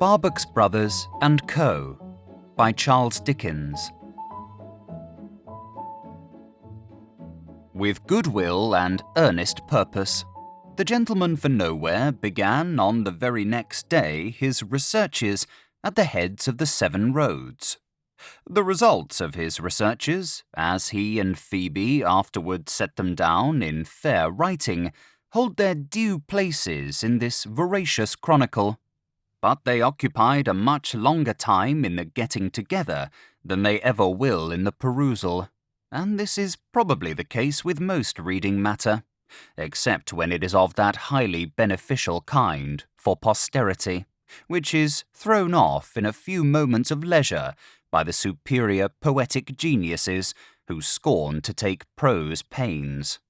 Barbox Brothers Co. by Charles Dickens. With goodwill and earnest purpose, the gentleman for nowhere began on the very next day his researches at the heads of the 7 roads. The results of his researches, as he and Phoebe afterward set them down in fair writing, hold their due places in this veracious chronicle, but they occupied a much longer time in the getting together than they ever will in the perusal, and this is probably the case with most reading matter, except when it is of that highly beneficial kind for posterity, which is thrown off in a few moments of leisure by the superior poetic geniuses who scorn to take prose pains.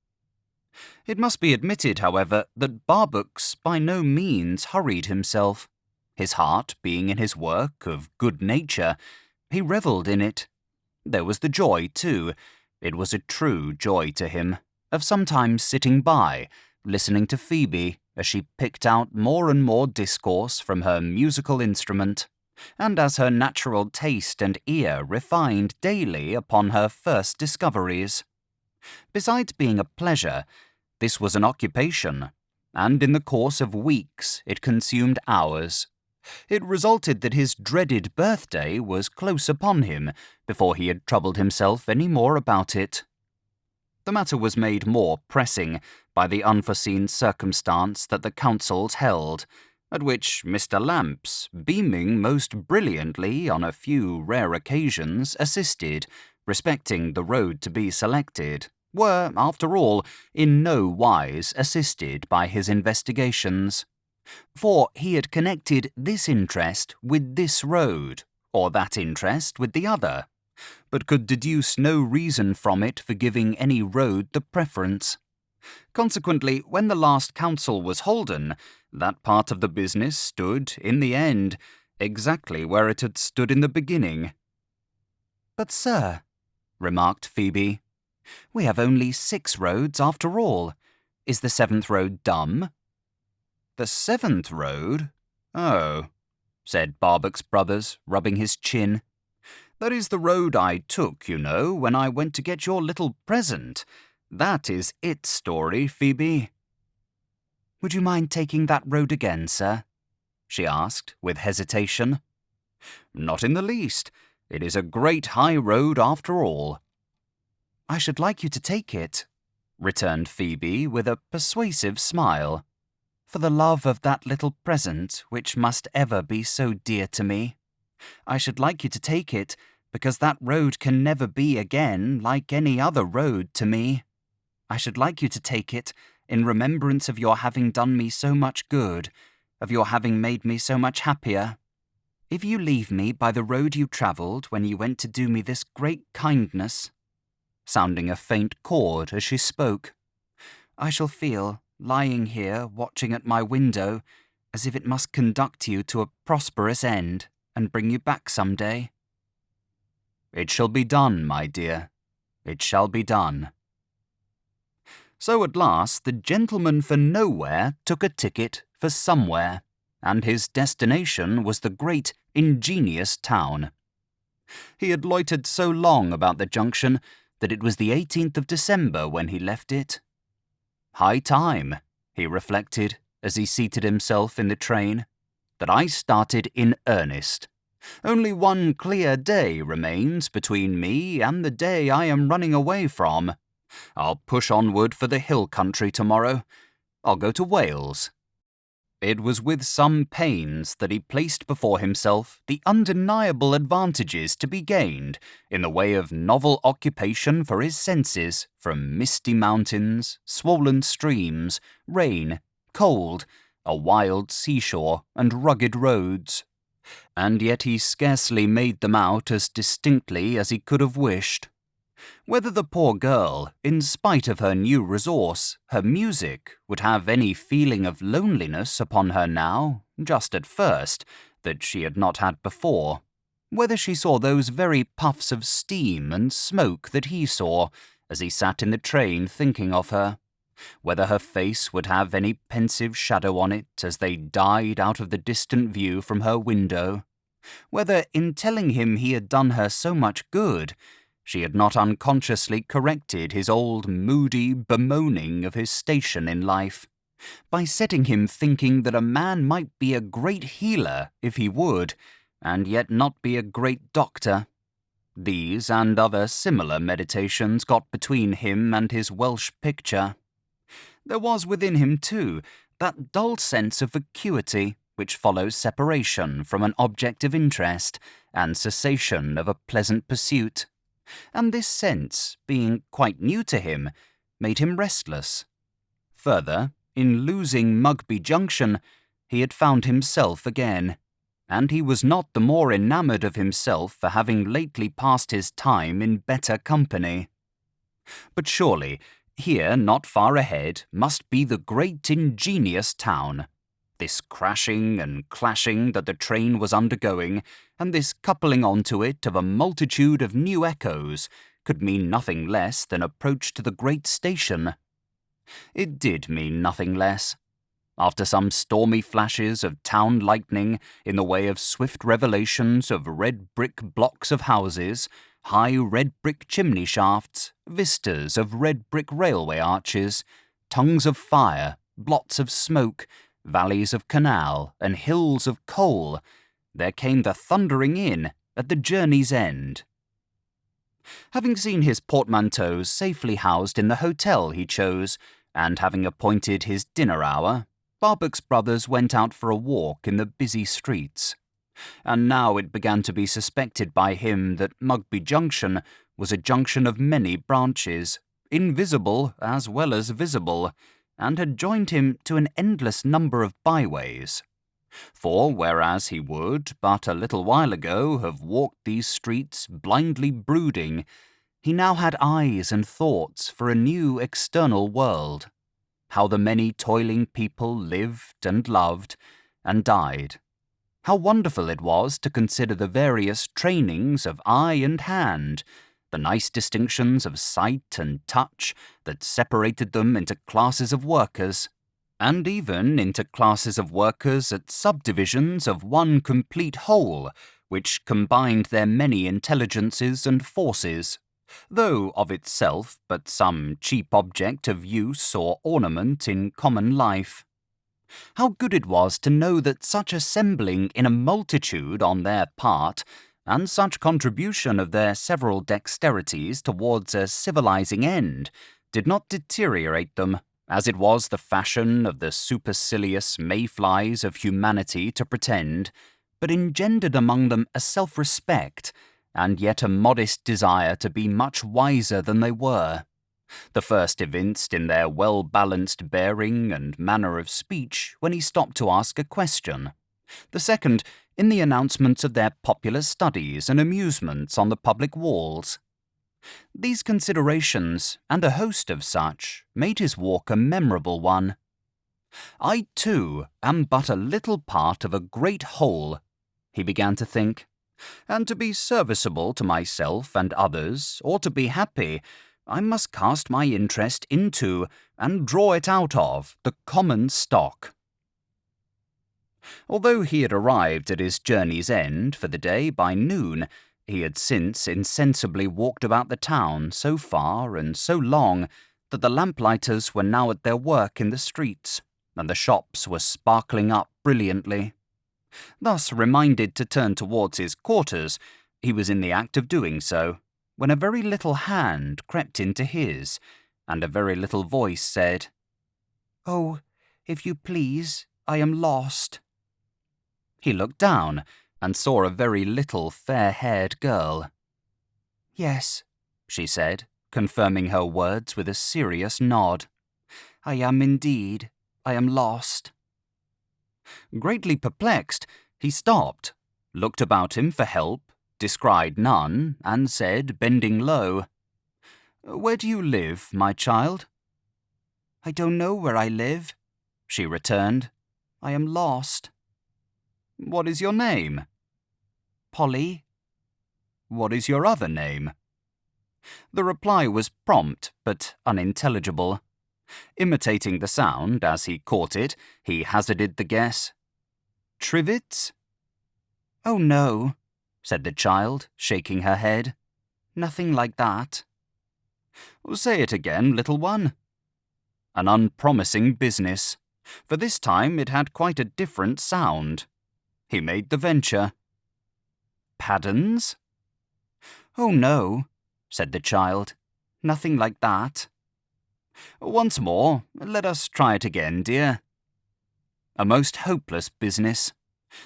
It must be admitted, however, that Barbox by no means hurried himself. His heart being in his work of good nature, he revelled in it. There was the joy, too, it was a true joy to him, of sometimes sitting by, listening to Phoebe as she picked out more and more discourse from her musical instrument, and as her natural taste and ear refined daily upon her first discoveries. Besides being a pleasure, this was an occupation, and in the course of weeks it consumed hours. It resulted that his dreaded birthday was close upon him before he had troubled himself any more about it. The matter was made more pressing by the unforeseen circumstance that the councils held, at which Mr. Lamps, beaming most brilliantly on a few rare occasions, assisted, respecting the road to be selected, were, after all, in no wise assisted by his investigations. For he had connected this interest with this road, or that interest with the other, but could deduce no reason from it for giving any road the preference. Consequently, when the last council was holden, that part of the business stood, in the end, exactly where it had stood in the beginning. "But, sir," remarked Phoebe, "we have only 6 roads after all. Is the 7th road dumb?" "The 7th road? Oh," said Barbox Brothers, rubbing his chin. "That is the road I took, you know, when I went to get your little present. That is its story, Phoebe." "Would you mind taking that road again, sir?" she asked, with hesitation. "Not in the least. It is a great high road after all." "I should like you to take it," returned Phoebe with a persuasive smile, "for the love of that little present which must ever be so dear to me. I should like you to take it because that road can never be again like any other road to me. I should like you to take it in remembrance of your having done me so much good, of your having made me so much happier. If you leave me by the road you travelled when you went to do me this great kindness," sounding a faint chord as she spoke, "I shall feel, lying here watching at my window, as if it must conduct you to a prosperous end and bring you back some day." "It shall be done, my dear. It shall be done." So at last the gentleman for nowhere took a ticket for somewhere, and his destination was the great, ingenious town. He had loitered so long about the junction that it was the 18th of December when he left it. "High time," he reflected, as he seated himself in the train, "that I started in earnest. Only one clear day remains between me and the day I am running away from. I'll push onward for the hill country tomorrow. I'll go to Wales." It was with some pains that he placed before himself the undeniable advantages to be gained in the way of novel occupation for his senses from misty mountains, swollen streams, rain, cold, a wild seashore, and rugged roads. And yet he scarcely made them out as distinctly as he could have wished. Whether the poor girl, in spite of her new resource, her music, would have any feeling of loneliness upon her now, just at first, that she had not had before, whether she saw those very puffs of steam and smoke that he saw, as he sat in the train thinking of her, whether her face would have any pensive shadow on it as they died out of the distant view from her window, whether in telling him he had done her so much good, she had not unconsciously corrected his old moody bemoaning of his station in life, by setting him thinking that a man might be a great healer if he would, and yet not be a great doctor. These and other similar meditations got between him and his Welsh picture. There was within him, too, that dull sense of vacuity which follows separation from an object of interest and cessation of a pleasant pursuit, and this sense, being quite new to him, made him restless. Further, in losing Mugby Junction, he had found himself again, and he was not the more enamoured of himself for having lately passed his time in better company. But surely, here not far ahead must be the great ingenious town. This crashing and clashing that the train was undergoing, and this coupling onto it of a multitude of new echoes, could mean nothing less than approach to the great station. It did mean nothing less. After some stormy flashes of town lightning in the way of swift revelations of red brick blocks of houses, high red brick chimney shafts, vistas of red brick railway arches, tongues of fire, blots of smoke, valleys of canal, and hills of coal, there came the thundering in at the journey's end. Having seen his portmanteaus safely housed in the hotel he chose, and having appointed his dinner hour, Barbox Brothers went out for a walk in the busy streets. And now it began to be suspected by him that Mugby Junction was a junction of many branches, invisible as well as visible, and had joined him to an endless number of byways. For whereas he would, but a little while ago, have walked these streets blindly brooding, he now had eyes and thoughts for a new external world, how the many toiling people lived and loved and died. How wonderful it was to consider the various trainings of eye and hand, the nice distinctions of sight and touch that separated them into classes of workers, and even into classes of workers at subdivisions of one complete whole, which combined their many intelligences and forces, though of itself but some cheap object of use or ornament in common life. How good it was to know that such assembling in a multitude on their part, and such contribution of their several dexterities towards a civilizing end, did not deteriorate them, as it was the fashion of the supercilious mayflies of humanity to pretend, but engendered among them a self-respect, and yet a modest desire to be much wiser than they were. The first evinced in their well-balanced bearing and manner of speech when he stopped to ask a question. The second in the announcements of their popular studies and amusements on the public walls. These considerations, and a host of such, made his walk a memorable one. I, too, am but a little part of a great whole, he began to think, and to be serviceable to myself and others, or to be happy, I must cast my interest into, and draw it out of, the common stock. Although he had arrived at his journey's end for the day by noon, he had since insensibly walked about the town so far and so long that the lamplighters were now at their work in the streets, and the shops were sparkling up brilliantly. Thus reminded to turn towards his quarters, he was in the act of doing so, when a very little hand crept into his, and a very little voice said, "Oh, if you please, I am lost." He looked down, and saw a very little fair-haired girl. "Yes," she said, confirming her words with a serious nod. "I am indeed. I am lost." Greatly perplexed, he stopped, looked about him for help, descried none, and said, bending low, "Where do you live, my child?" "I don't know where I live," she returned. "I am lost." "What is your name?" "Polly." "What is your other name?" The reply was prompt but unintelligible. Imitating the sound as he caught it, he hazarded the guess. Trivets? Oh no, said the child, shaking her head. Nothing like that. Say it again, little one. An unpromising business, for this time it had quite a different sound. He made the venture. Paddens? Oh no, said the child. Nothing like that. Once more, let us try it again, dear. A most hopeless business.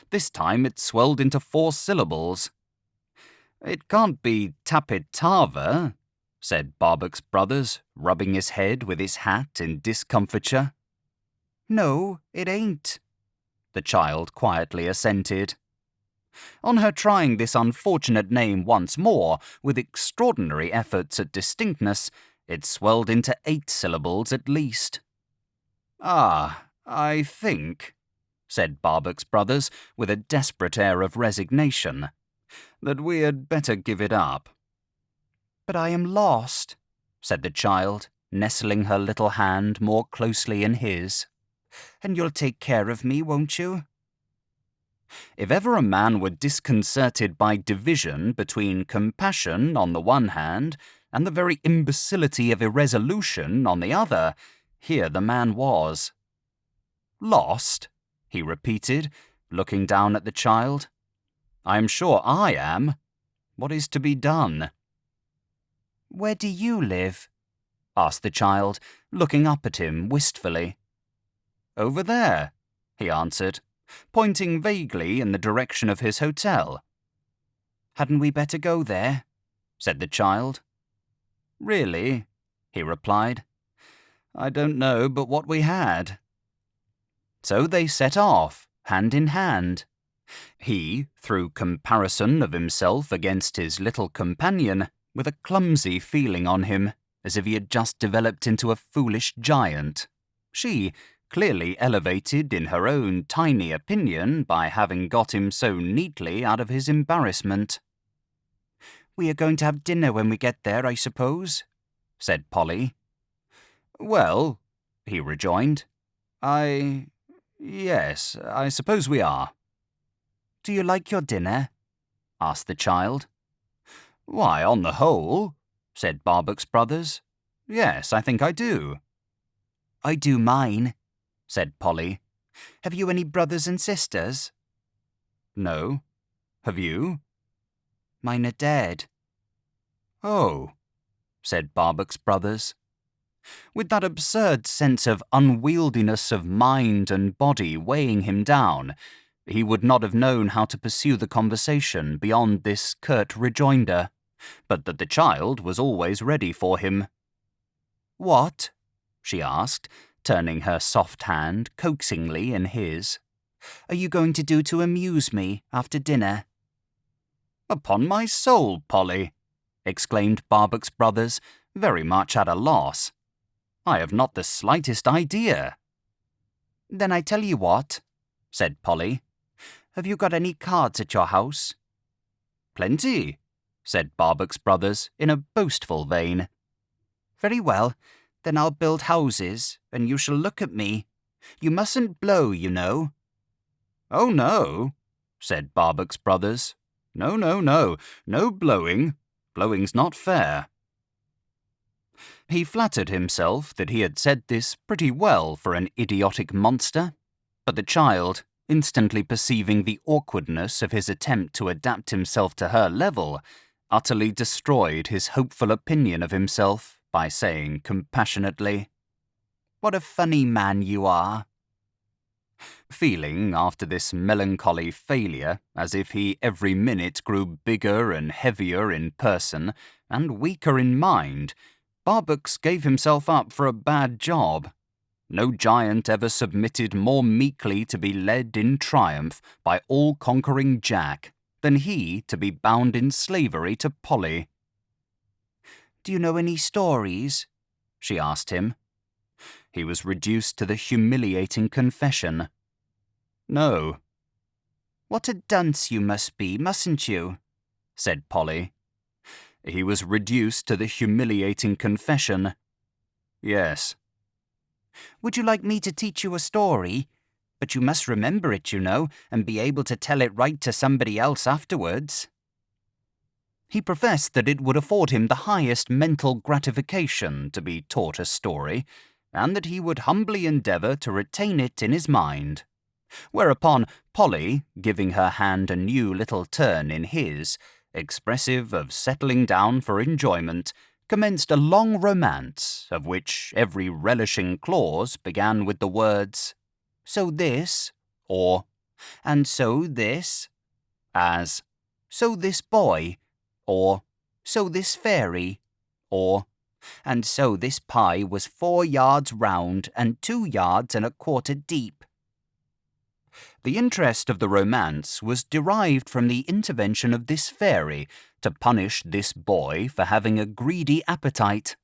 This time it swelled into 4 syllables. It can't be tapitava, said Barbox Brothers, rubbing his head with his hat in discomfiture. No, it ain't, the child quietly assented. On her trying this unfortunate name once more, with extraordinary efforts at distinctness, it swelled into 8 syllables at least. Ah, I think, said Barbox Brothers, with a desperate air of resignation, that we had better give it up. But I am lost, said the child, nestling her little hand more closely in his. And you'll take care of me, won't you? If ever a man were disconcerted by division between compassion on the one hand and the very imbecility of irresolution on the other, here the man was. Lost? He repeated, looking down at the child. I am sure I am. What is to be done? Where do you live? Asked the child, looking up at him wistfully. Over there, he answered, pointing vaguely in the direction of his hotel. Hadn't we better go there? Said the child. Really, he replied. I don't know but what we had. So they set off, hand in hand. He, through comparison of himself against his little companion, with a clumsy feeling on him, as if he had just developed into a foolish giant. She, clearly elevated in her own tiny opinion by having got him so neatly out of his embarrassment. We are going to have dinner when we get there, I suppose, said Polly. Well, he rejoined, yes, I suppose we are. Do you like your dinner? Asked the child. Why, on the whole, said Barbox Brothers. Yes, I think I do. I do mine, said Polly. Have you any brothers and sisters? No. Have you? Mine are dead. Oh, said Barbox Brothers. With that absurd sense of unwieldiness of mind and body weighing him down, he would not have known how to pursue the conversation beyond this curt rejoinder, but that the child was always ready for him. What? She asked, turning her soft hand coaxingly in his. Are you going to do to amuse me after dinner? Upon my soul, Polly, exclaimed Barbox Brothers, very much at a loss. I have not the slightest idea. Then I tell you what, said Polly. Have you got any cards at your house? Plenty, said Barbox Brothers in a boastful vein. Very well, then I'll build houses, and you shall look at me. You mustn't blow, you know. Oh, no, said Barbox Brothers. No, no blowing. Blowing's not fair. He flattered himself that he had said this pretty well for an idiotic monster, but the child, instantly perceiving the awkwardness of his attempt to adapt himself to her level, utterly destroyed his hopeful opinion of himself by saying compassionately, What a funny man you are. Feeling, after this melancholy failure, as if he every minute grew bigger and heavier in person and weaker in mind, Barbox gave himself up for a bad job. No giant ever submitted more meekly to be led in triumph by all-conquering Jack than he to be bound in slavery to Polly. Do you know any stories? She asked him. He was reduced to the humiliating confession. No. What a dunce you must be, mustn't you? Said Polly. He was reduced to the humiliating confession. Yes. Would you like me to teach you a story? But you must remember it, you know, and be able to tell it right to somebody else afterwards." He professed that it would afford him the highest mental gratification to be taught a story, and that he would humbly endeavour to retain it in his mind. Whereupon Polly, giving her hand a new little turn in his, expressive of settling down for enjoyment, commenced a long romance, of which every relishing clause began with the words, "So this," or "and so this," as "so this boy," or "so this fairy," or "and so this pie was 4 yards round and 2 yards and a quarter deep." The interest of the romance was derived from the intervention of this fairy to punish this boy for having a greedy appetite,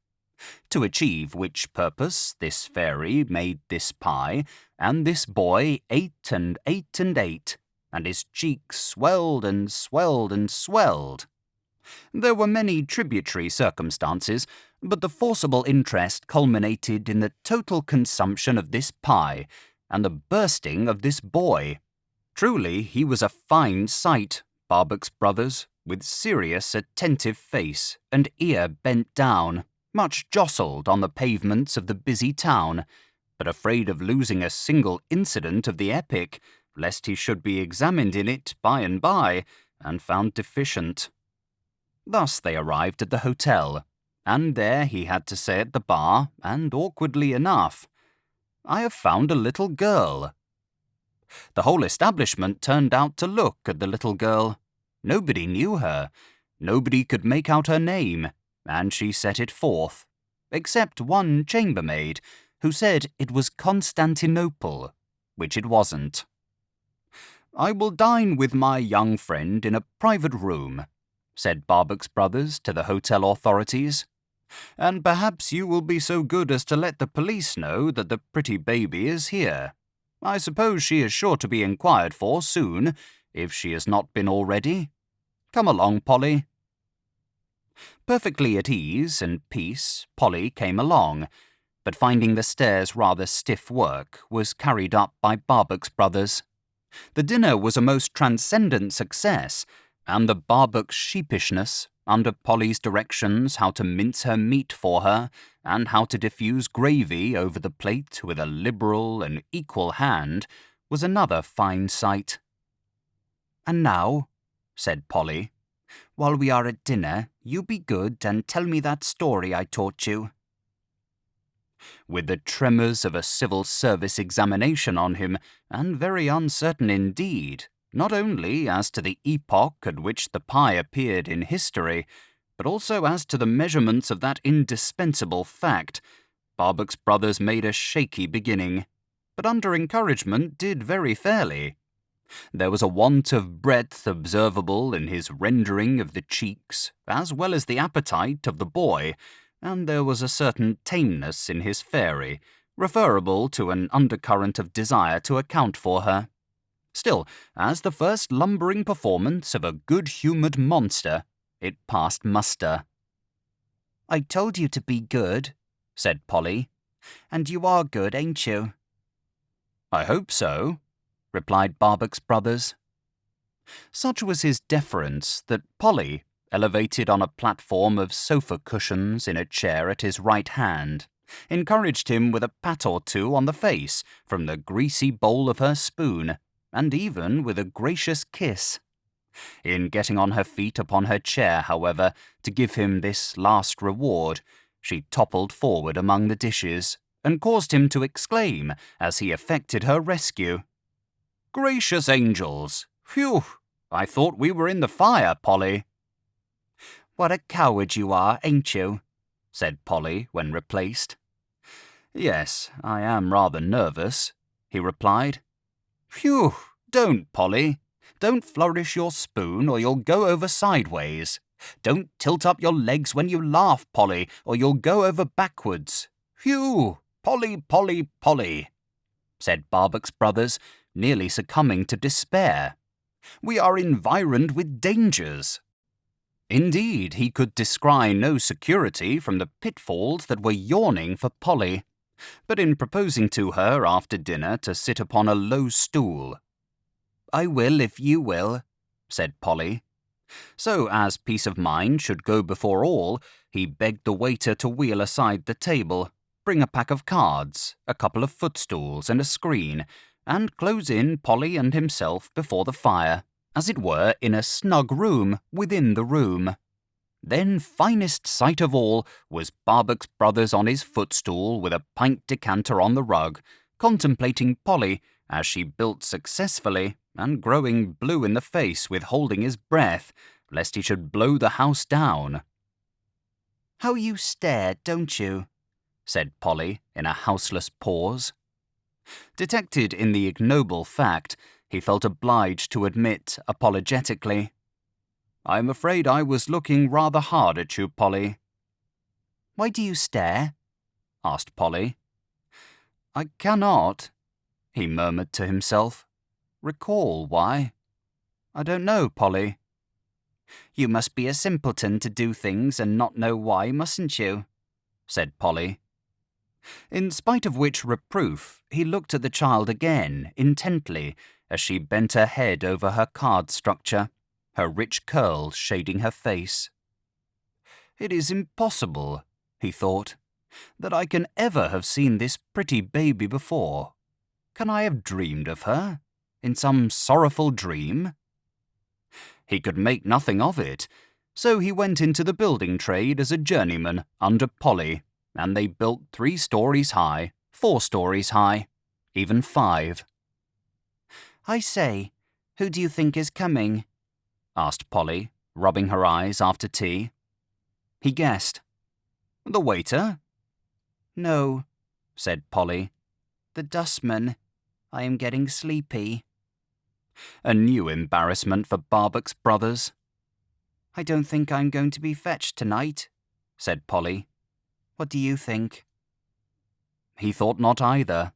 to achieve which purpose this fairy made this pie, and this boy ate and ate and ate, and his cheeks swelled and swelled and swelled. There were many tributary circumstances, but the forcible interest culminated in the total consumption of this pie and the bursting of this boy. Truly, he was a fine sight, Barbox Brothers, with serious, attentive face and ear bent down, much jostled on the pavements of the busy town, but afraid of losing a single incident of the epic, lest he should be examined in it by and by, and found deficient. Thus they arrived at the hotel, and there he had to say at the bar, and awkwardly enough, "I have found a little girl." The whole establishment turned out to look at the little girl. Nobody knew her. Nobody could make out her name, and she set it forth, except one chambermaid, who said it was Constantinople, which it wasn't. "I will dine with my young friend in a private room," said Barbox Brothers to the hotel authorities, "and perhaps you will be so good as to let the police know that the pretty baby is here. I suppose she is sure to be inquired for soon, if she has not been already. Come along, Polly." Perfectly at ease and peace, Polly came along, but finding the stairs rather stiff work, was carried up by Barbox Brothers. The dinner was a most transcendent success, and the Barbox sheepishness, under Polly's directions how to mince her meat for her, and how to diffuse gravy over the plate with a liberal and equal hand, was another fine sight. "And now," said Polly, "while we are at dinner, you be good and tell me that story I taught you." With the tremors of a civil service examination on him, and very uncertain indeed, not only as to the epoch at which the pie appeared in history, but also as to the measurements of that indispensable fact, Barbox Brothers made a shaky beginning, but under encouragement did very fairly. There was a want of breadth observable in his rendering of the cheeks, as well as the appetite of the boy, and there was a certain tameness in his fairy, referable to an undercurrent of desire to account for her. Still, as the first lumbering performance of a good-humoured monster, it passed muster. "I told you to be good," said Polly, "and you are good, ain't you?" "I hope so," replied Barbox Brothers. Such was his deference that Polly, elevated on a platform of sofa cushions in a chair at his right hand, encouraged him with a pat or two on the face from the greasy bowl of her spoon, and even with a gracious kiss. In getting on her feet upon her chair, however, to give him this last reward, she toppled forward among the dishes, and caused him to exclaim, as he effected her rescue, "Gracious angels! Phew! I thought we were in the fire, Polly." "What a coward you are, ain't you?" said Polly, when replaced. "Yes, I am rather nervous," he replied. "Phew! Don't, Polly. Don't flourish your spoon, or you'll go over sideways. Don't tilt up your legs when you laugh, Polly, or you'll go over backwards. Phew! Polly, Polly, Polly," said Barbox Brothers, nearly succumbing to despair. "We are environed with dangers." Indeed, he could descry no security from the pitfalls that were yawning for Polly. but in proposing to her after dinner to sit upon a low stool. "I will if you will," said Polly. So, as peace of mind should go before all, he begged the waiter to wheel aside the table, bring a pack of cards, a couple of footstools and a screen, and close in Polly and himself before the fire, as it were in a snug room within the room. Then finest sight of all was Barbox Brothers on his footstool with a pint decanter on the rug, contemplating Polly as she built successfully and growing blue in the face with holding his breath, lest he should blow the house down. "How you stare, don't you?" said Polly in a houseless pause. Detected in the ignoble fact, he felt obliged to admit apologetically, "I'm afraid I was looking rather hard at you, Polly." "Why do you stare?" asked Polly. "I cannot," he murmured to himself, "recall why. I don't know, Polly." "You must be a simpleton to do things and not know why, mustn't you?" said Polly. In spite of which reproof, he looked at the child again, intently, as she bent her head over her card structure, her rich curls shading her face. "It is impossible," he thought, "that I can ever have seen this pretty baby before. Can I have dreamed of her? In some sorrowful dream?" He could make nothing of it, so he went into the building trade as a journeyman under Polly, and they built 3 stories high, 4 stories high, even 5. "I say, who do you think is coming?" asked Polly, rubbing her eyes after tea. He guessed. "The waiter?" "No," said Polly. "The dustman. I am getting sleepy." A new embarrassment for Barbox Brothers. "I don't think I'm going to be fetched tonight," said Polly. "What do you think?" He thought not either.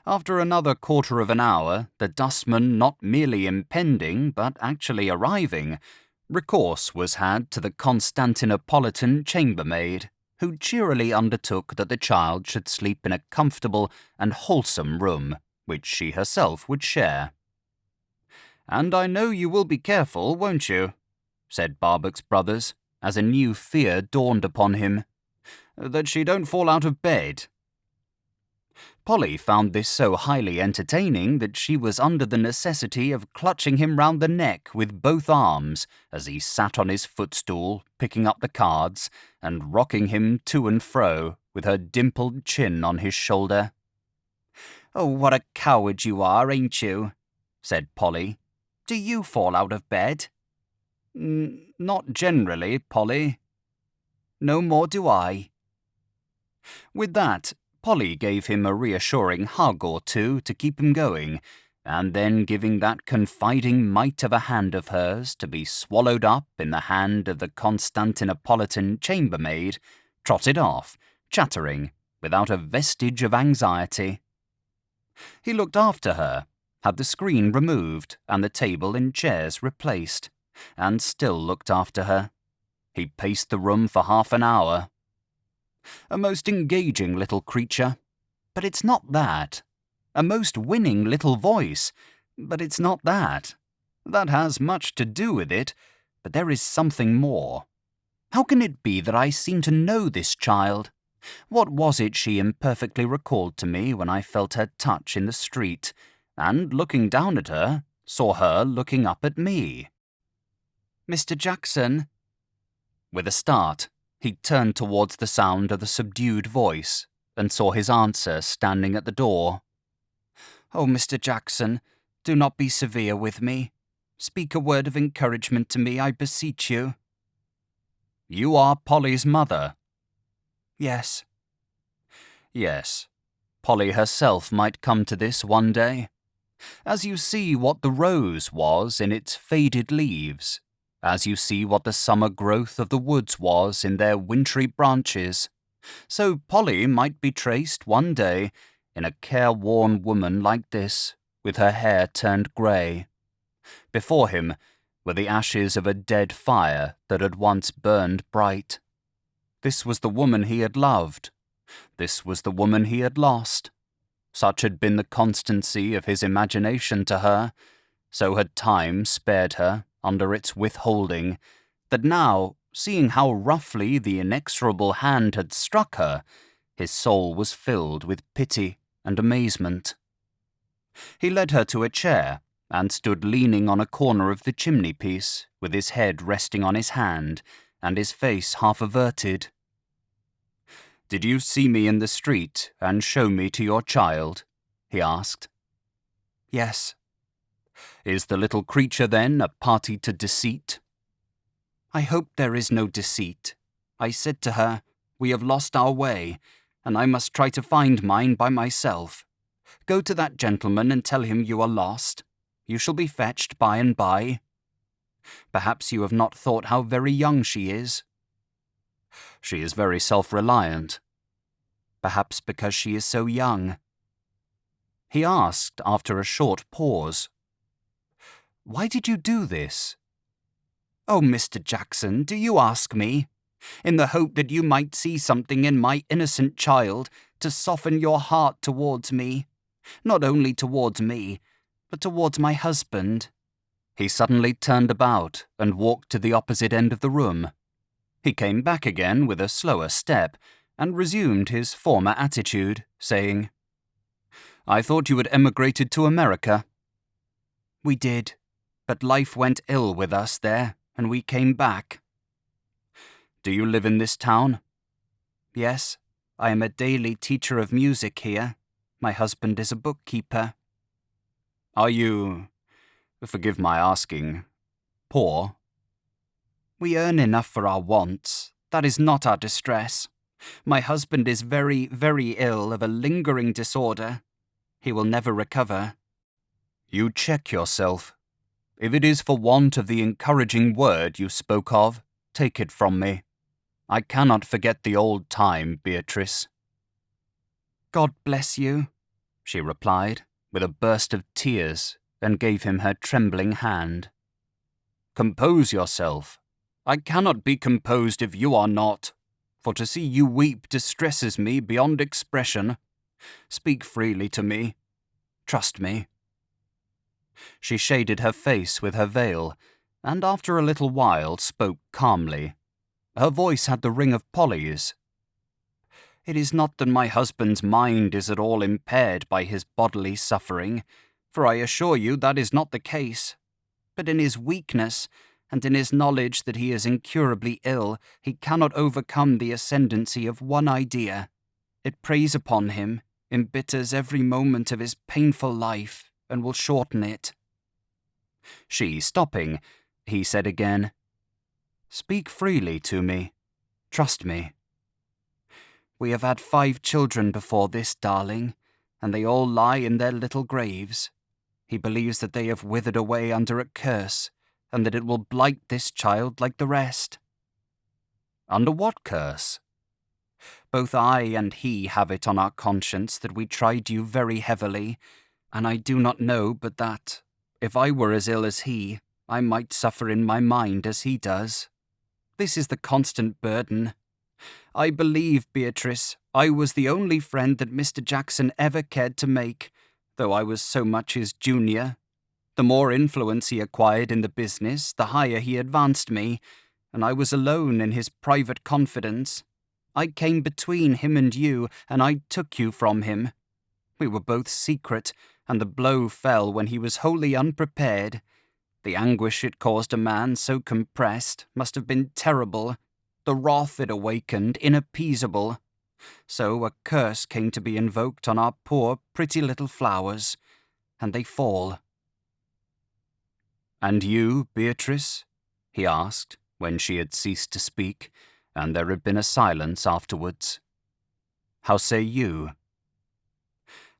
After another quarter of an hour, the dustman not merely impending, but actually arriving, recourse was had to the Constantinopolitan chambermaid, who cheerily undertook that the child should sleep in a comfortable and wholesome room, which she herself would share. "And I know you will be careful, won't you?" said Barbox Brothers, as a new fear dawned upon him. "That she don't fall out of bed." Polly found this so highly entertaining that she was under the necessity of clutching him round the neck with both arms as he sat on his footstool, picking up the cards, and rocking him to and fro with her dimpled chin on his shoulder. "Oh, what a coward you are, ain't you?" said Polly. "Do you fall out of bed?" "Not generally, Polly." "No more do I." With that, Polly gave him a reassuring hug or two to keep him going, and then giving that confiding mite of a hand of hers to be swallowed up in the hand of the Constantinopolitan chambermaid, trotted off, chattering, without a vestige of anxiety. He looked after her, had the screen removed and the table and chairs replaced, and still looked after her. He paced the room for half an hour. A most engaging little creature, but it's not that. A most winning little voice, but it's not that. That has much to do with it, but there is something more. How can it be that I seem to know this child? What was it she imperfectly recalled to me when I felt her touch in the street, and, looking down at her, saw her looking up at me? "Mr. Jackson?" With a start, he turned towards the sound of the subdued voice, and saw his answer standing at the door. "Oh, Mr. Jackson, do not be severe with me. Speak a word of encouragement to me, I beseech you." "You are Polly's mother?" "Yes." Yes, Polly herself might come to this one day. As you see what the rose was in its faded leaves, as you see what the summer growth of the woods was in their wintry branches, so Polly might be traced one day in a careworn woman like this, with her hair turned grey. Before him were the ashes of a dead fire that had once burned bright. This was the woman he had loved, This was the woman he had lost. Such had been the constancy of his imagination to her, so had time spared her under its withholding, that now, seeing how roughly the inexorable hand had struck her, his soul was filled with pity and amazement. He led her to a chair and stood leaning on a corner of the chimney-piece, with his head resting on his hand and his face half averted. "Did you see me in the street and show me to your child?" he asked. "Yes." "Is the little creature, then, a party to deceit?" "I hope there is no deceit. I said to her, 'We have lost our way, and I must try to find mine by myself. Go to that gentleman and tell him you are lost. You shall be fetched by and by.' Perhaps you have not thought how very young she is." "She is very self-reliant." "Perhaps because she is so young." He asked after a short pause, "Why did you do this?" "Oh, Mr. Jackson, do you ask me? In the hope that you might see something in my innocent child to soften your heart towards me. Not only towards me, but towards my husband." He suddenly turned about and walked to the opposite end of the room. He came back again with a slower step and resumed his former attitude, saying, "I thought you had emigrated to America." "We did, but life went ill with us there, and we came back." "Do you live in this town?" "Yes, I am a daily teacher of music here. My husband is a bookkeeper." "Are you, forgive my asking, poor?" "We earn enough for our wants. That is not our distress. My husband is very, very ill of a lingering disorder. He will never recover." "You check yourself. If it is for want of the encouraging word you spoke of, take it from me. I cannot forget the old time, Beatrice." "God bless you," she replied, with a burst of tears, and gave him her trembling hand. "Compose yourself. I cannot be composed if you are not, for to see you weep distresses me beyond expression. Speak freely to me. Trust me." She shaded her face with her veil, and after a little while spoke calmly. Her voice had the ring of Polly's. "It is not that my husband's mind is at all impaired by his bodily suffering, for I assure you that is not the case. But in his weakness, and in his knowledge that he is incurably ill, he cannot overcome the ascendancy of one idea. It preys upon him, embitters every moment of his painful life, and will shorten it." She stopping, he said again, "Speak freely to me. Trust me." "We have had 5 children before this, darling, and they all lie in their little graves. He believes that they have withered away under a curse, and that it will blight this child like the rest." "Under what curse?" "Both I and he have it on our conscience that we tried you very heavily, and I do not know but that, if I were as ill as he, I might suffer in my mind as he does. This is the constant burden. I believe, Beatrice, I was the only friend that Mr. Jackson ever cared to make, though I was so much his junior. The more influence he acquired in the business, the higher he advanced me, and I was alone in his private confidence. I came between him and you, and I took you from him. We were both secret, and the blow fell when he was wholly unprepared. The anguish it caused a man so compressed must have been terrible, the wrath it awakened inappeasable. So a curse came to be invoked on our poor, pretty little flowers, and they fall." "And you, Beatrice?" he asked, when she had ceased to speak, and there had been a silence afterwards. "How say you?"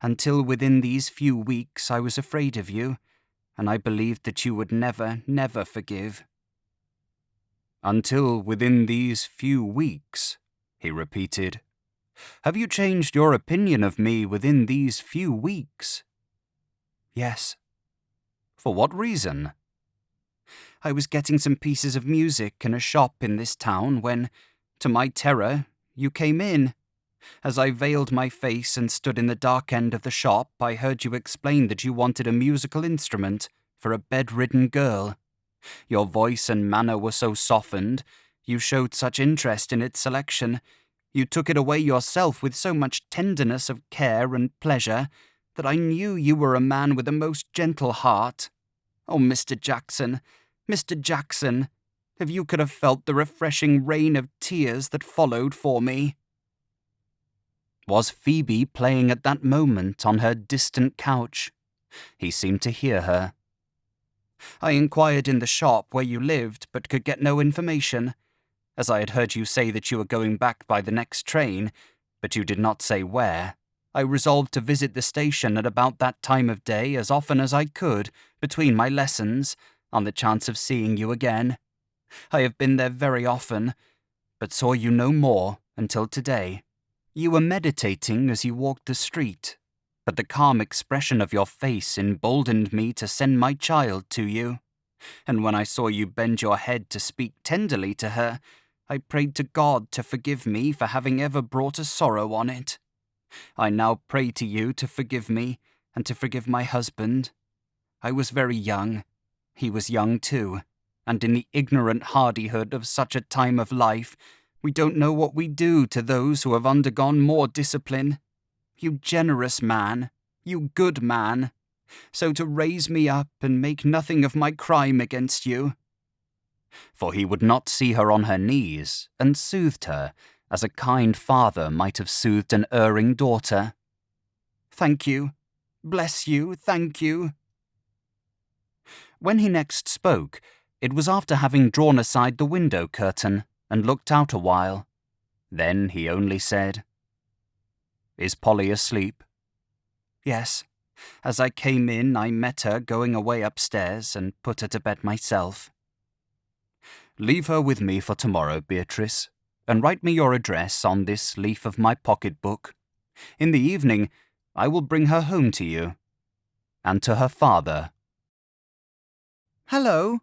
"Until within these few weeks I was afraid of you, and I believed that you would never, never forgive." "Until within these few weeks," he repeated. "Have you changed your opinion of me within these few weeks?" "Yes." "For what reason?" "I was getting some pieces of music in a shop in this town when, to my terror, you came in. As I veiled my face and stood in the dark end of the shop, I heard you explain that you wanted a musical instrument for a bedridden girl. Your voice and manner were so softened, you showed such interest in its selection, you took it away yourself with so much tenderness of care and pleasure, that I knew you were a man with a most gentle heart. Oh, Mr. Jackson, if you could have felt the refreshing rain of tears that followed for me. Was Phoebe playing at that moment on her distant couch? He seemed to hear her. I inquired in the shop where you lived, but could get no information. As I had heard you say that you were going back by the next train, but you did not say where, I resolved to visit the station at about that time of day as often as I could, between my lessons, on the chance of seeing you again. I have been there very often, but saw you no more until today. You were meditating as you walked the street, but the calm expression of your face emboldened me to send my child to you. And when I saw you bend your head to speak tenderly to her, I prayed to God to forgive me for having ever brought a sorrow on it. I now pray to you to forgive me and to forgive my husband. I was very young. He was young too, and in the ignorant hardihood of such a time of life, we don't know what we do to those who have undergone more discipline. You generous man, you good man, so to raise me up and make nothing of my crime against you. For he would not see her on her knees, and soothed her, as a kind father might have soothed an erring daughter. Thank you. Bless you, thank you. When he next spoke, it was after having drawn aside the window curtain and looked out a while. Then he only said, "Is Polly asleep?" "Yes. As I came in, I met her going away upstairs and put her to bed myself." "Leave her with me for tomorrow, Beatrice, and write me your address on this leaf of my pocket-book. In the evening, I will bring her home to you, and to her father." "Hello,"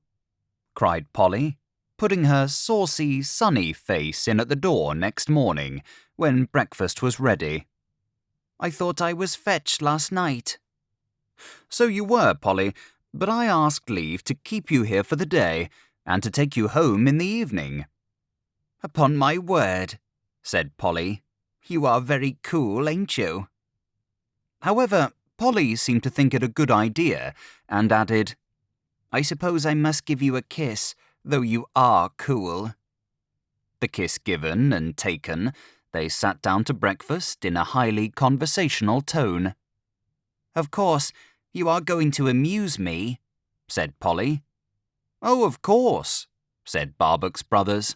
cried Polly, putting her saucy, sunny face in at the door next morning, when breakfast was ready. "I thought I was fetched last night." "So you were, Polly, but I asked leave to keep you here for the day, and to take you home in the evening." "Upon my word," said Polly, "you are very cool, ain't you?" However, Polly seemed to think it a good idea, and added, "I suppose I must give you a kiss, though you are cool." The kiss given and taken, they sat down to breakfast in a highly conversational tone. "Of course, you are going to amuse me," said Polly. "Oh, of course," said Barbox Brothers.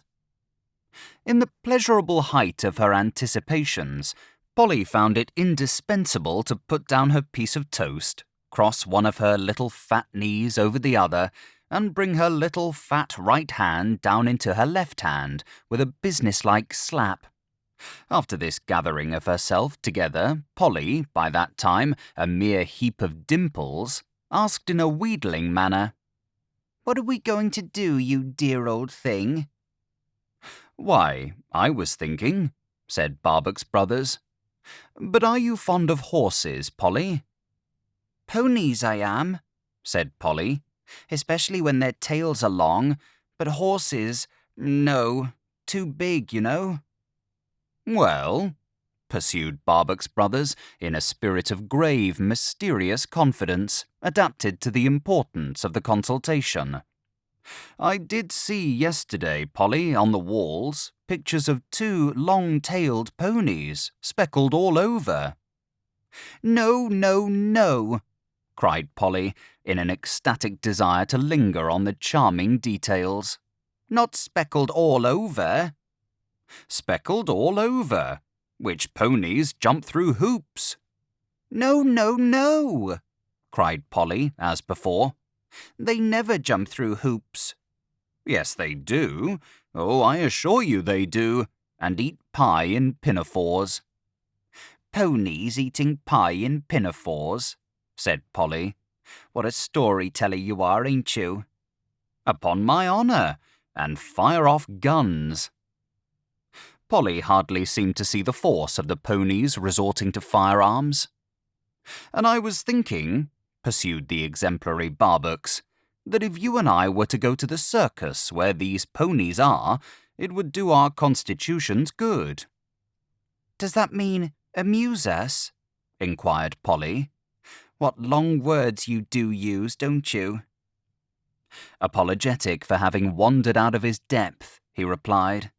In the pleasurable height of her anticipations, Polly found it indispensable to put down her piece of toast, cross one of her little fat knees over the other, and bring her little fat right hand down into her left hand with a businesslike slap. After this gathering of herself together, Polly, by that time a mere heap of dimples, asked in a wheedling manner, "What are we going to do, you dear old thing?" "Why, I was thinking," said Barbox Brothers. "But are you fond of horses, Polly?" "Ponies I am," said Polly, "especially when their tails are long, but horses, no, too big, you know." "Well," pursued Barbox Brothers in a spirit of grave, mysterious confidence, adapted to the importance of the consultation, "I did see yesterday, Polly, on the walls, pictures of 2 long-tailed ponies, speckled all over." "No, no, no," cried Polly, in an ecstatic desire to linger on the charming details. "Not speckled all over." "Speckled all over, which ponies jump through hoops." "No, no, no," cried Polly, as before. "They never jump through hoops." "Yes, they do. Oh, I assure you they do, and eat pie in pinafores." "Ponies eating pie in pinafores," said Polly. "What a storyteller you are, ain't you?" "Upon my honour, and fire off guns." Polly hardly seemed to see the force of the ponies resorting to firearms. "And I was thinking," pursued the exemplary Barbox, "that if you and I were to go to the circus where these ponies are, it would do our constitutions good." "Does that mean amuse us?" inquired Polly. "What long words you do use, don't you?" Apologetic for having wandered out of his depth, he replied,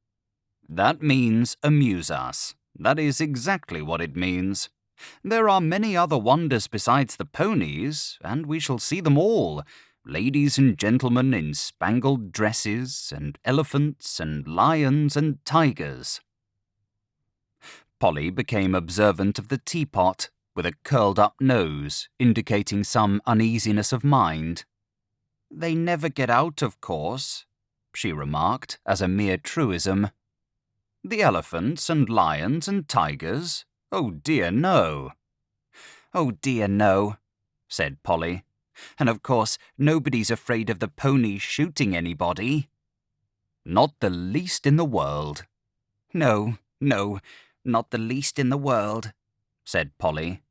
"That means amuse us. That is exactly what it means. There are many other wonders besides the ponies, and we shall see them all. Ladies and gentlemen in spangled dresses, and elephants and lions and tigers." Polly became observant of the teapot, with a curled-up nose, indicating some uneasiness of mind. "They never get out, of course," she remarked as a mere truism. "The elephants and lions and tigers? Oh dear, no." "Oh dear, no," said Polly. "And of course nobody's afraid of the ponies shooting anybody." "Not the least in the world." No, not the least in the world," said Polly.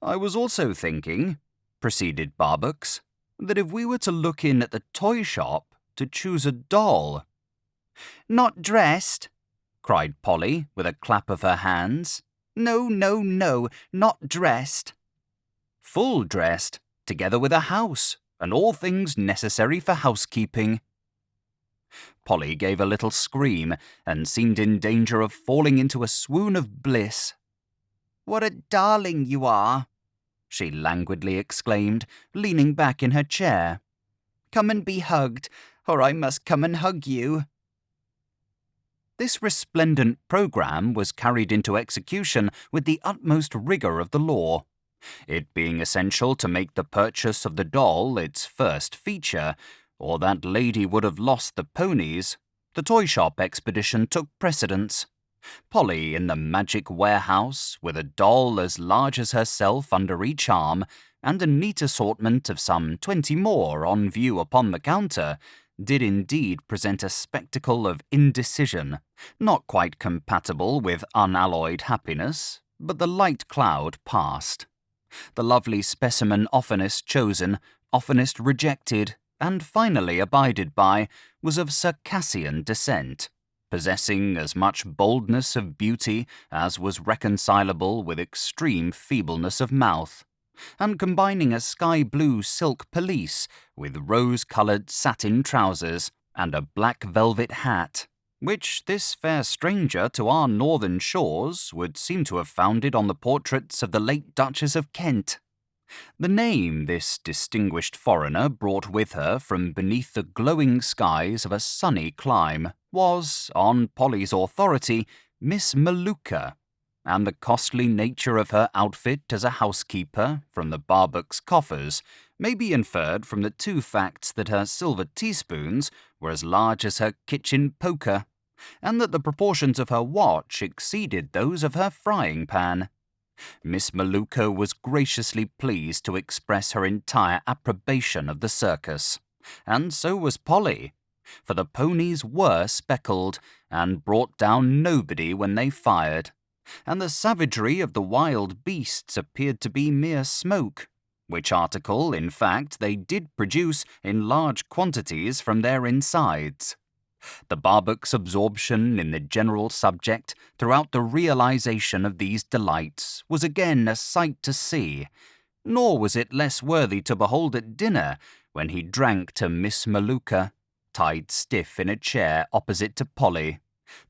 "I was also thinking," proceeded Barbox, "that if we were to look in at the toy shop to choose a doll—" "Not dressed?" cried Polly, with a clap of her hands. "No, not dressed." "Full dressed, together with a house, and all things necessary for housekeeping." Polly gave a little scream and seemed in danger of falling into a swoon of bliss. "What a darling you are!" she languidly exclaimed, leaning back in her chair. "Come and be hugged, or I must come and hug you." This resplendent programme was carried into execution with the utmost rigour of the law, it being essential to make the purchase of the doll its first feature, or that lady would have lost the ponies. The toy shop expedition took precedence. Polly in the magic warehouse, with a doll as large as herself under each arm, and a neat assortment of some 20 more on view upon the counter, did indeed present a spectacle of indecision, not quite compatible with unalloyed happiness, but the light cloud passed. The lovely specimen oftenest chosen, oftenest rejected, and finally abided by, was of Circassian descent, possessing as much boldness of beauty as was reconcilable with extreme feebleness of mouth, and combining a sky-blue silk pelisse with rose-coloured satin trousers and a black velvet hat, which this fair stranger to our northern shores would seem to have founded on the portraits of the late Duchess of Kent. The name this distinguished foreigner brought with her from beneath the glowing skies of a sunny clime was, on Polly's authority, Miss Maluka, and the costly nature of her outfit as a housekeeper from the Barbox coffers may be inferred from the two facts that her silver teaspoons were as large as her kitchen poker, and that the proportions of her watch exceeded those of her frying pan. Miss Maluka was graciously pleased to express her entire approbation of the circus, and so was Polly, for the ponies were speckled, and brought down nobody when they fired, and the savagery of the wild beasts appeared to be mere smoke, which article, in fact, they did produce in large quantities from their insides. The Barbox absorption in the general subject throughout the realization of these delights was again a sight to see, nor was it less worthy to behold at dinner when he drank to Miss Maluka, tied stiff in a chair opposite to Polly,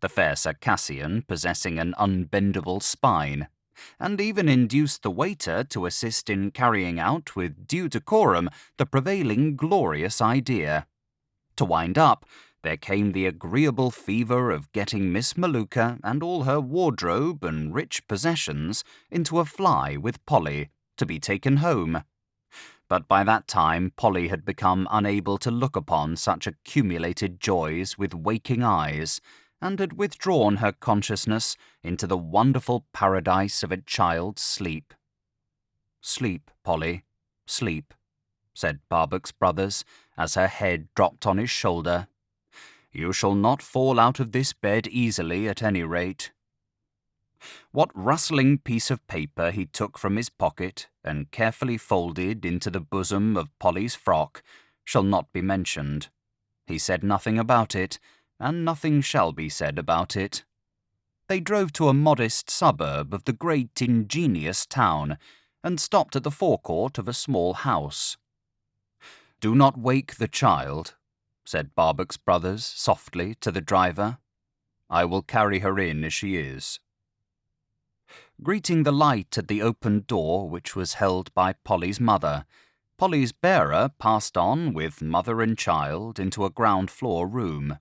the fair Circassian possessing an unbendable spine, and even induced the waiter to assist in carrying out with due decorum the prevailing glorious idea. To wind up, there came the agreeable fever of getting Miss Maluka and all her wardrobe and rich possessions into a fly with Polly, to be taken home. But by that time Polly had become unable to look upon such accumulated joys with waking eyes, and had withdrawn her consciousness into the wonderful paradise of a child's sleep. "Sleep, Polly, sleep," said Barbox Brothers, as her head dropped on his shoulder. You shall not fall out of this bed easily, at any rate." What rustling piece of paper he took from his pocket and carefully folded into the bosom of Polly's frock shall not be mentioned. He said nothing about it, and nothing shall be said about it. They drove to a modest suburb of the great ingenious town, and stopped at the forecourt of a small house. "Do not wake the child," said Barbox Brothers softly to the driver. "I will carry her in as she is." Greeting the light at the open door which was held by Polly's mother, Polly's bearer passed on with mother and child into a ground-floor room.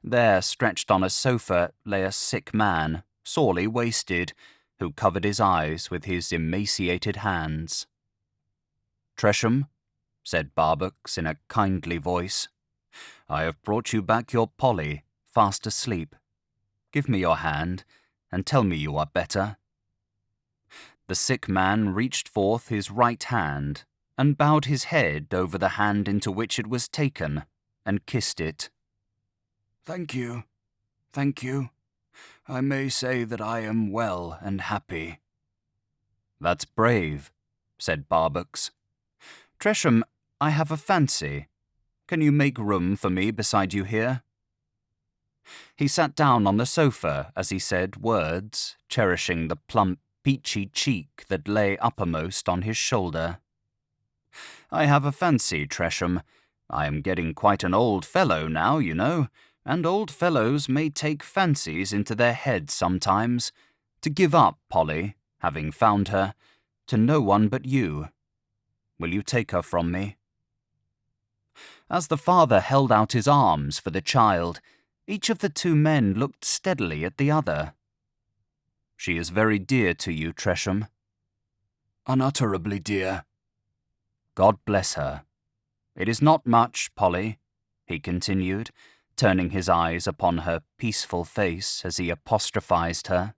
There, stretched on a sofa, lay a sick man, sorely wasted, who covered his eyes with his emaciated hands. "Tresham," said Barbox in a kindly voice, "I have brought you back your Polly, fast asleep. Give me your hand, and tell me you are better." The sick man reached forth his right hand, and bowed his head over the hand into which it was taken, and kissed it. "Thank you, thank you. I may say that I am well and happy." "That's brave," said Barbox. "Tresham, I have a fancy. Can you make room for me beside you here?" He sat down on the sofa as he said words, cherishing the plump, peachy cheek that lay uppermost on his shoulder. "I have a fancy, Tresham. I am getting quite an old fellow now, you know, and old fellows may take fancies into their heads sometimes, to give up Polly, having found her, to no one but you. Will you take her from me?" As the father held out his arms for the child, each of the two men looked steadily at the other. "She is very dear to you, Tresham." "Unutterably dear." "God bless her. It is not much, Polly," he continued, turning his eyes upon her peaceful face as he apostrophized her.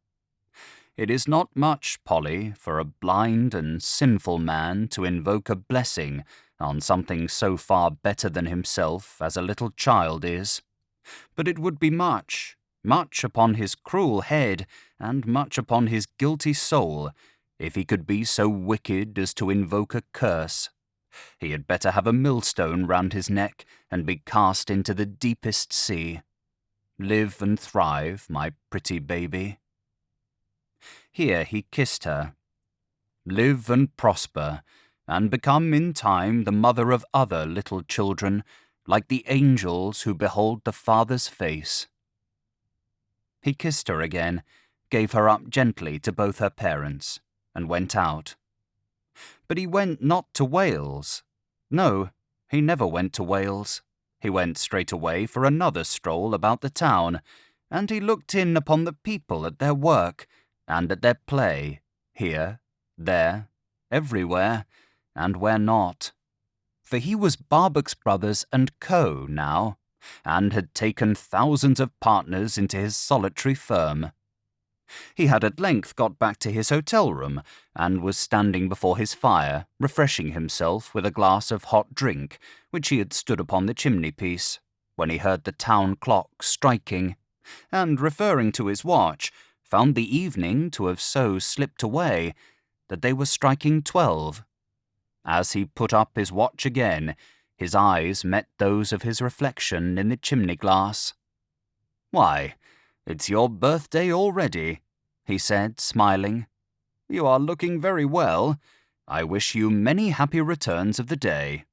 "It is not much, Polly, for a blind and sinful man to invoke a blessing on something so far better than himself as a little child is. But it would be much, much upon his cruel head, and much upon his guilty soul, if he could be so wicked as to invoke a curse. He had better have a millstone round his neck, and be cast into the deepest sea. Live and thrive, my pretty baby." Here he kissed her. "Live and prosper, and become in time the mother of other little children, like the angels who behold the Father's face." He kissed her again, gave her up gently to both her parents, and went out. But he went not to Wales. No, he never went to Wales. He went straight away for another stroll about the town, and he looked in upon the people at their work, and at their play, here, there, everywhere, and where not. For he was Barbox Brothers Co. now, and had taken thousands of partners into his solitary firm. He had at length got back to his hotel room, and was standing before his fire, refreshing himself with a glass of hot drink, which he had stood upon the chimney-piece, when he heard the town clock striking, and, referring to his watch, found the evening to have so slipped away that they were striking 12. As he put up his watch again, his eyes met those of his reflection in the chimney-glass. "Why, it's your birthday already," he said, smiling. "You are looking very well. I wish you many happy returns of the day."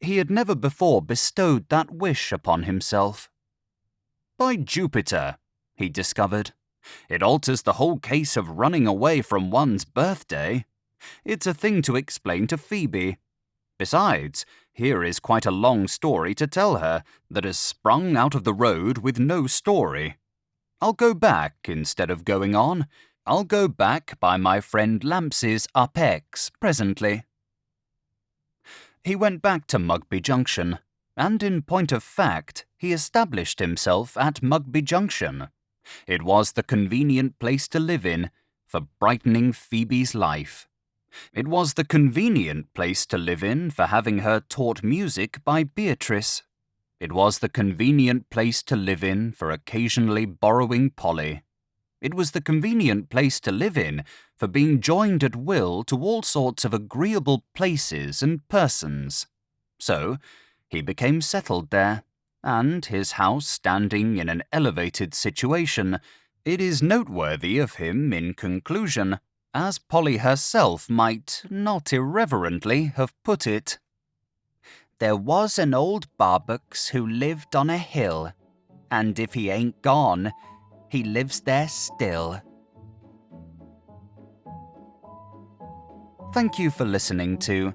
He had never before bestowed that wish upon himself. "By Jupiter," he discovered, "it alters the whole case of running away from one's birthday. It's a thing to explain to Phoebe. Besides, here is quite a long story to tell her that has sprung out of the road with no story. I'll go back instead of going on. I'll go back by my friend Lamps's up-X presently." He went back to Mugby Junction, and in point of fact, he established himself at Mugby Junction. It was the convenient place to live in, for brightening Phoebe's life. It was the convenient place to live in for having her taught music by Beatrice. It was the convenient place to live in for occasionally borrowing Polly. It was the convenient place to live in for being joined at will to all sorts of agreeable places and persons. So he became settled there, and his house standing in an elevated situation, it is noteworthy of him in conclusion, as Polly herself might not irreverently have put it. There was an old Barbox who lived on a hill, and if he ain't gone, he lives there still. Thank you for listening to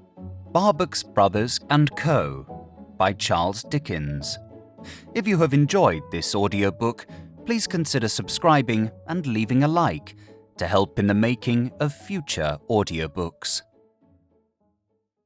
Barbox Brothers Co. by Charles Dickens. If you have enjoyed this audiobook, please consider subscribing and leaving a like to help in the making of future audiobooks.